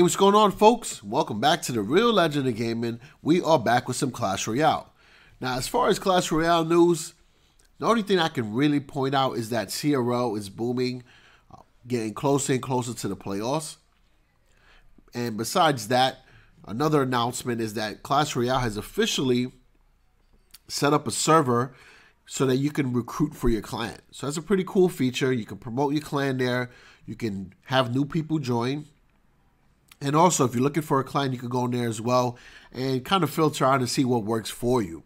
Hey, what's going on, folks? Welcome back to the real legend of gaming. We are back with some Clash Royale. Now, as far as Clash Royale news, the only thing I can really point out is that CRL is booming, getting closer and closer to the playoffs. And besides that, another announcement is that Clash Royale has officially set up a server so that you can recruit for your clan. So that's a pretty cool feature. You can promote your clan there. You can have new people join. And also, if you're looking for a clan, you can go in there as well and kind of filter out and see what works for you.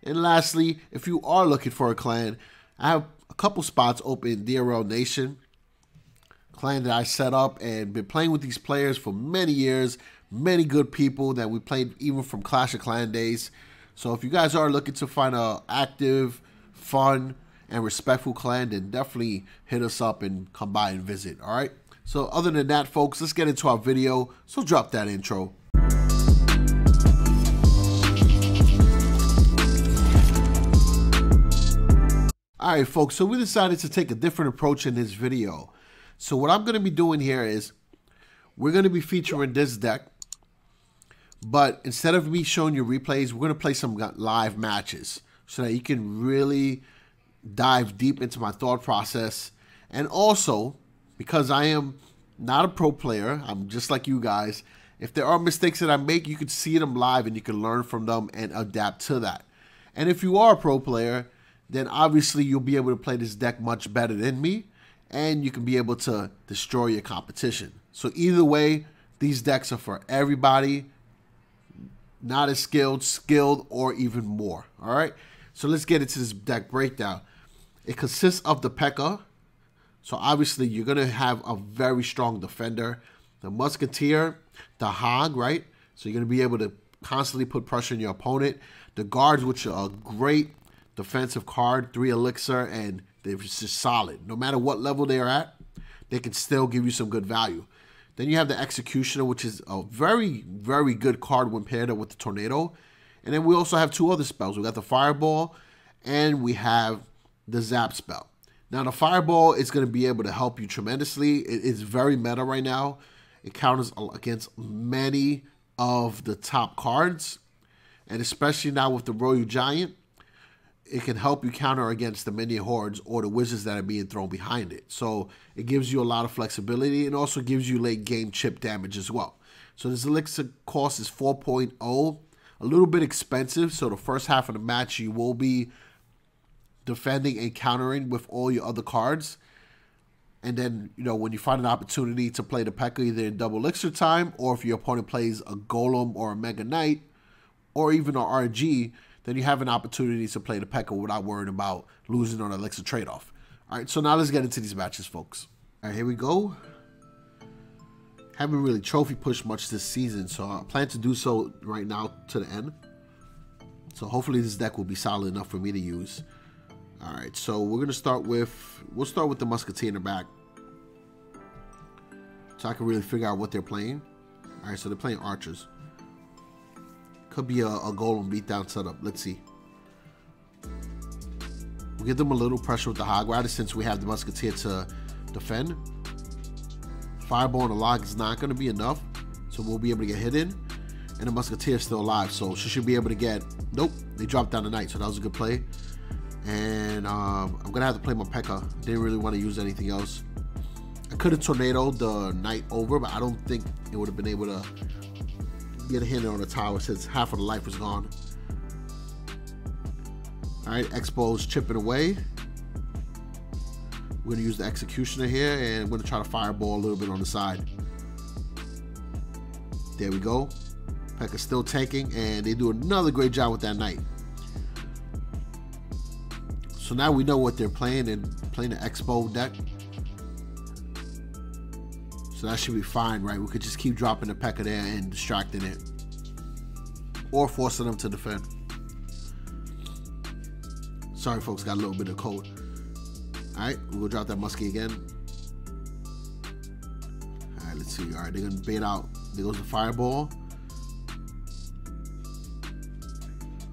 And lastly, if you are looking for a clan, I have a couple spots open in DRL Nation, clan that I set up and been playing with these players for many years, many good people that we played even from Clash of Clans days. So if you guys are looking to find an active, fun, and respectful clan, then definitely hit us up and come by and visit, all right? So other than that, folks, let's get into our video. So drop that intro. All right, folks, so we decided to take a different approach in this video. So what I'm going to be doing here is we're going to be featuring this deck, but instead of me showing you replays, we're going to play some live matches so that you can really dive deep into my thought process. And also, because I am not a pro player, I'm just like you guys. If there are mistakes that I make, you can see them live and you can learn from them and adapt to that. And if you are a pro player, then obviously you'll be able to play this deck much better than me, and you can be able to destroy your competition. So either way, these decks are for everybody, not as skilled, or even more. All right, so let's get into this deck breakdown. It consists of the Pekka. So obviously you're going to have a very strong defender, the Musketeer, the Hog, right? So you're going to be able to constantly put pressure on your opponent. The Guards, which are a great defensive card, 3 elixir, and they're just solid. No matter what level they are at, they can still give you some good value. Then you have the Executioner, which is a very, very good card when paired up with the Tornado. And then we also have 2 other spells. We got the Fireball, and we have the Zap spell. Now, the Fireball is going to be able to help you tremendously. It is very meta right now. It counters against many of the top cards. And especially now with the Royal Giant, it can help you counter against the minion hordes or the wizards that are being thrown behind it. So it gives you a lot of flexibility and also gives you late game chip damage as well. So this elixir cost is 4.0, a little bit expensive. So the first half of the match, you will be defending and countering with all your other cards. And then, you know, when you find an opportunity to play the Pekka either in double elixir time, or if your opponent plays a Golem or a Mega Knight, or even an RG, then you have an opportunity to play the Pekka without worrying about losing on an elixir trade-off. All right, so now let's get into these matches, folks. All right, here we go. Haven't really trophy pushed much this season, so I plan to do so right now to the end. So hopefully this deck will be solid enough for me to use. All right, so we're going to start with, we'll start with the Musketeer in the back, so I can really figure out what they're playing. All right, so they're playing archers. Could be a Golem beatdown setup. Let's see. We'll give them a little pressure with the Hog Rider since we have the Musketeer to defend. Fireball and the Log is not going to be enough, so we'll be able to get hit in. And the Musketeer is still alive, so she should be able to get, nope, they dropped down the Knight, so that was a good play. And I'm going to have to play my Pekka. Didn't really want to use anything else. I could have tornadoed the Knight over, but I don't think it would have been able to get a hit on the tower since half of the life was gone. Alright, Expo's chipping away. We're going to use the Executioner here, and we're going to try to fireball a little bit on the side. There we go. Pekka's still tanking, and they do another great job with that Knight. So now we know what they're playing, and playing the Expo deck. So that should be fine, right? We could just keep dropping the Pekka there and distracting it, or forcing them to defend. Sorry, folks, got a little bit of cold. All right, we'll drop that Muskie again. All right, let's see. All right, they're gonna bait out. There goes the Fireball.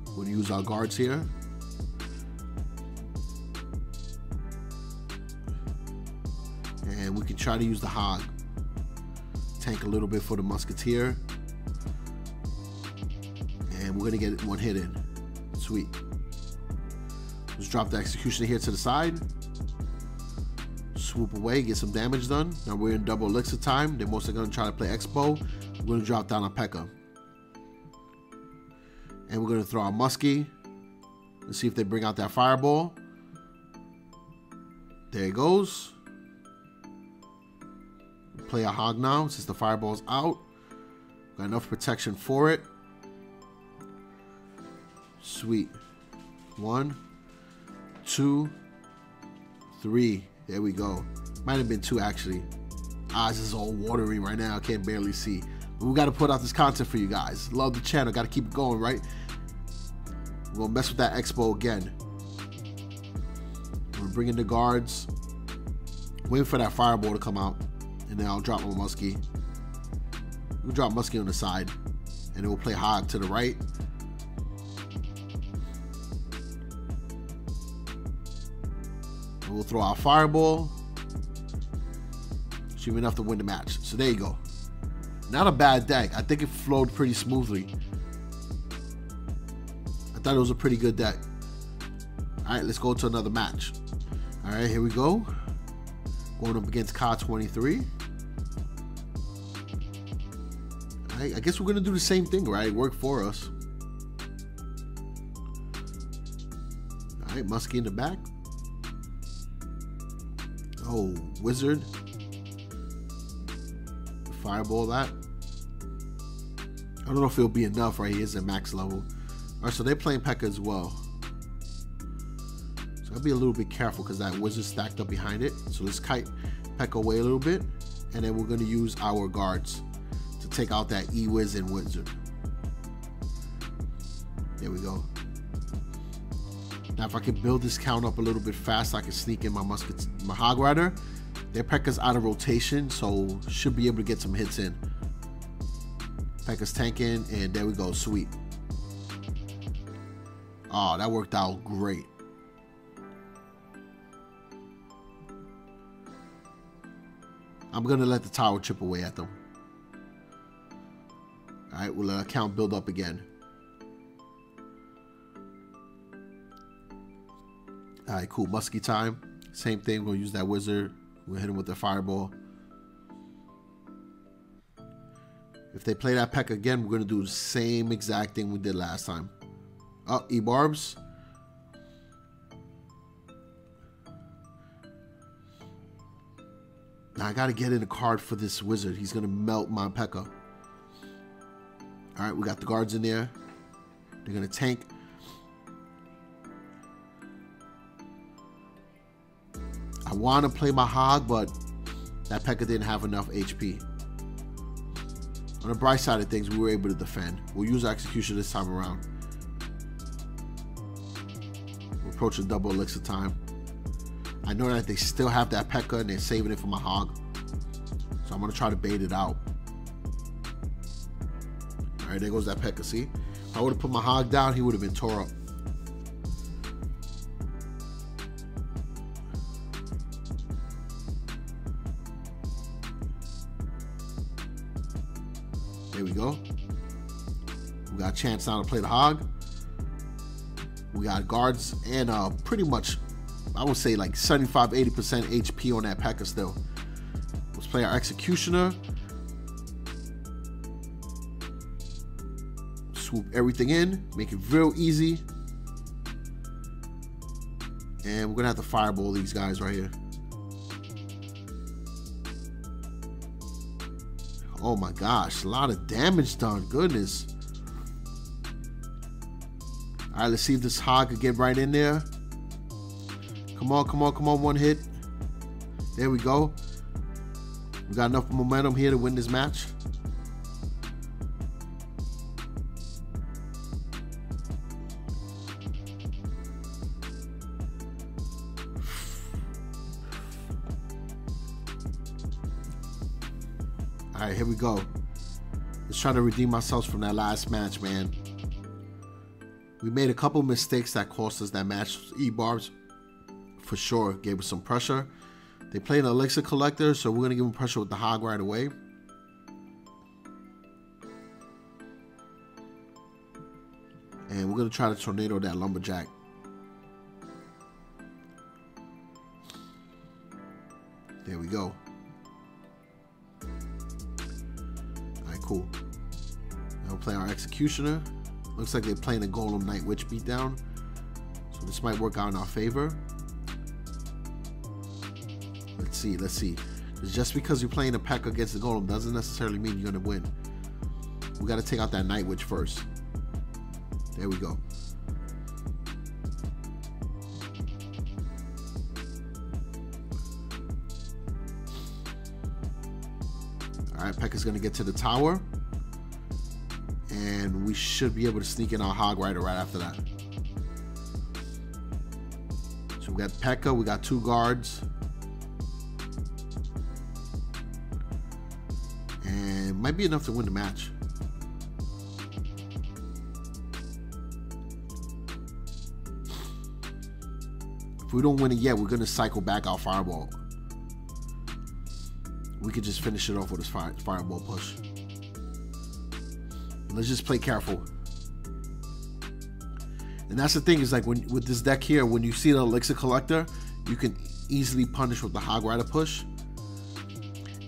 We're gonna use our guards here. And we can try to use the Hog. tank a little bit for the Musketeer. And we're going to get one hit in. Sweet. Let's drop the Executioner here to the side. Swoop away, get some damage done. Now we're in double elixir time. They're mostly going to try to play Expo. We're going to drop down on Pekka. And we're going to throw our Muskie. Let's see if they bring out that Fireball. There it goes. Play a Hog now since the Fireball's out. Got enough protection for it. Sweet. 1, 2, 3. There we go. Might have been 2 actually. Eyes is all watery right now. I can't barely see. But we got to put out this content for you guys. Love the channel. Got to keep it going, right? We're going to mess with that Expo again. We're bringing the guards. Waiting for that Fireball to come out. And then I'll drop my Muskie. We'll drop Muskie on the side. And then we'll play Hog to the right. And we'll throw our Fireball. Should be enough to win the match. So there you go. Not a bad deck. I think it flowed pretty smoothly. I thought it was a pretty good deck. Alright, let's go to another match. Alright, here we go. Going up against Ka 23. Alright, I guess we're going to do the same thing, right? Work for us. Alright, Muskie in the back. Oh, Wizard. Fireball that. I don't know if it'll be enough, right? He is at max level. Alright, so they're playing Pekka as well. So I'll be a little bit careful because that Wizard stacked up behind it. So let's kite Pekka away a little bit. And then we're going to use our guards to take out that E-Wiz and Wizard. There we go. Now if I can build this count up a little bit fast, I can sneak in my Hog Rider. Their Pekka's out of rotation, so should be able to get some hits in. Pekka's tanking, and there we go. Sweet. Oh, that worked out great. I'm going to let the tower chip away at them. Alright, we'll let our count build up again. Alright, cool. Muskie time. Same thing. We're going to use that Wizard. We'll hit him with the Fireball. If they play that Pekka again, we're going to do the same exact thing we did last time. Oh, E-Barbs. Now I got to get in a card for this Wizard. He's going to melt my Pekka. Alright, we got the guards in there. They're going to tank. I want to play my Hog, but that Pekka didn't have enough HP. On the bright side of things, we were able to defend. We'll use Execution this time around. We're approaching double elixir time. I know that they still have that Pekka and they're saving it for my Hog. So I'm going to try to bait it out. Alright, there goes that Pekka, see? If I would have put my Hog down, he would have been tore up. There we go. We got a chance now to play the Hog. We got guards and pretty much, I would say like 75-80% HP on that Pekka still. Let's play our Executioner. Swoop everything in, make it real easy. And we're gonna have to Fireball these guys right here. Oh my gosh, a lot of damage done. Goodness. Alright, let's see if this Hog can get right in there. Come on, come on, come on. One hit. There we go. We got enough momentum here to win this match. Alright, here we go. Let's try to redeem ourselves from that last match, man. We made a couple mistakes that cost us that match. E-Barbs, for sure, gave us some pressure. They played an Elixir Collector, so we're going to give them pressure with the Hog right away. And we're going to try to tornado that lumberjack. There we go. Alright, cool. Now we'll play our executioner. Looks like they're playing a golem night witch beatdown. So this might work out in our favor. Let's see, let's see. Just because you're playing a Pekka against the golem doesn't necessarily mean you're going to win. We got to take out that night witch first. There we go. Alright, Pekka's going to get to the tower. And we should be able to sneak in our Hog Rider right after that. So we got Pekka, we got 2 guards. And might be enough to win the match. If we don't win it yet, we're going to cycle back our Fireball. We could just finish it off with this Fireball push. Let's just play careful. And that's the thing, is like with this deck here, when you see the Elixir Collector, you can easily punish with the Hog Rider push.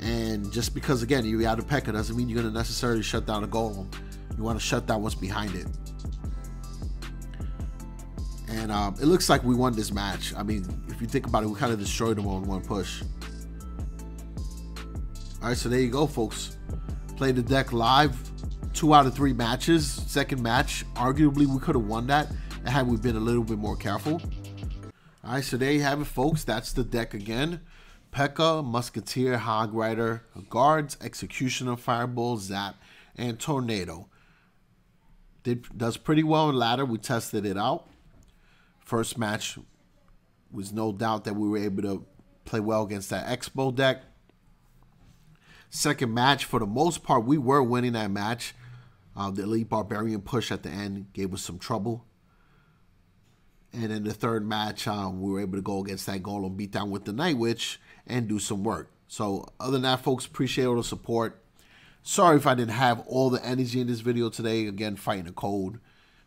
And just because, again, you out of Pekka doesn't mean you're going to necessarily shut down a golem. You want to shut down what's behind it. And it looks like we won this match. I mean, if you think about it, we kind of destroyed them on one push. Alright, so there you go, folks. Played the deck live. 2 out of 3 matches. Second match, arguably we could have won that had we been a little bit more careful. Alright, so there you have it, folks. That's the deck again. Pekka, Musketeer, Hog Rider, Guards, Executioner, Fireball, Zap, and Tornado. Does pretty well in ladder. We tested it out. First match was no doubt that we were able to play well against that Expo deck. Second match, for the most part, we were winning that match. The Elite Barbarian push at the end gave us some trouble. And in the third match, we were able to go against that golem beatdown with the Night Witch and do some work. So other than that, folks, appreciate all the support. Sorry if I didn't have all the energy in this video today. Again, fighting a cold.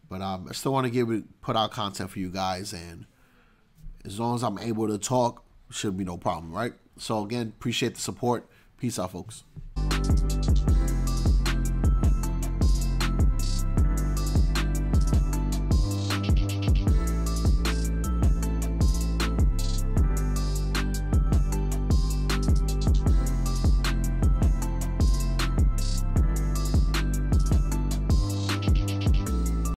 But I still want to put out content for you guys. And as long as I'm able to talk, should be no problem, right? So again, appreciate the support. Peace out, folks.